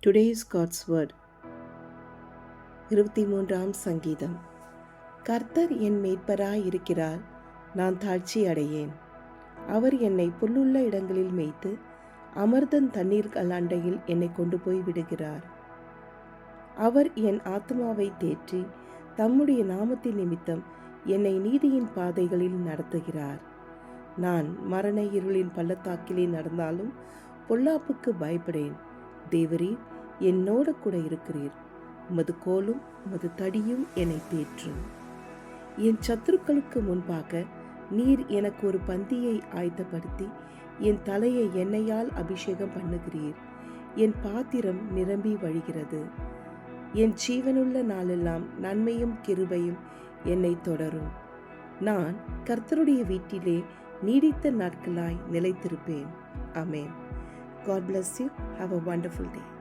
Today's God's Word 23ஆம் சங்கீதம். கர்த்தர் என் மேய்ப்பராய் இருக்கிறார், நான் தாழ்ச்சி அடையேன். அவர் என்னை புல்லுள்ள இடங்களில் மேய்த்து அமர்தன் தண்ணீர்கள் அண்டையில் என்னை கொண்டு போய் விடுகிறார். அவர் என் ஆத்மாவை தேற்றி தம்முடைய நாமத்தின் நிமித்தம் என்னை நீதியின் பாதைகளில் நடத்துகிறார். நான் மரண இருளின் பள்ளத்தாக்கிலே நடந்தாலும் பொல்லாப்புக்கு பயப்படேன். தேவரீர் என்னோடு கூட இருக்கிறீர். உமது கோலும் உமது தடியும் என்னை தேற்றும். என் சத்துருக்களுக்கு முன்பாக நீர் எனக்கு ஒரு பந்தியை ஆயத்தப்படுத்தி என் தலையை எண்ணெயால் அபிஷேகம் பண்ணுகிறீர். என் பாத்திரம் நிரம்பி வழிகிறது. என் ஜீவனுள்ள நாளெல்லாம் நன்மையும் கிருபையும் என்னை தொடரும். நான் கர்த்தருடைய வீட்டிலே நீடித்த நாட்களாய் நிலைத்திருப்பேன். ஆமென். God bless you. Have a wonderful day.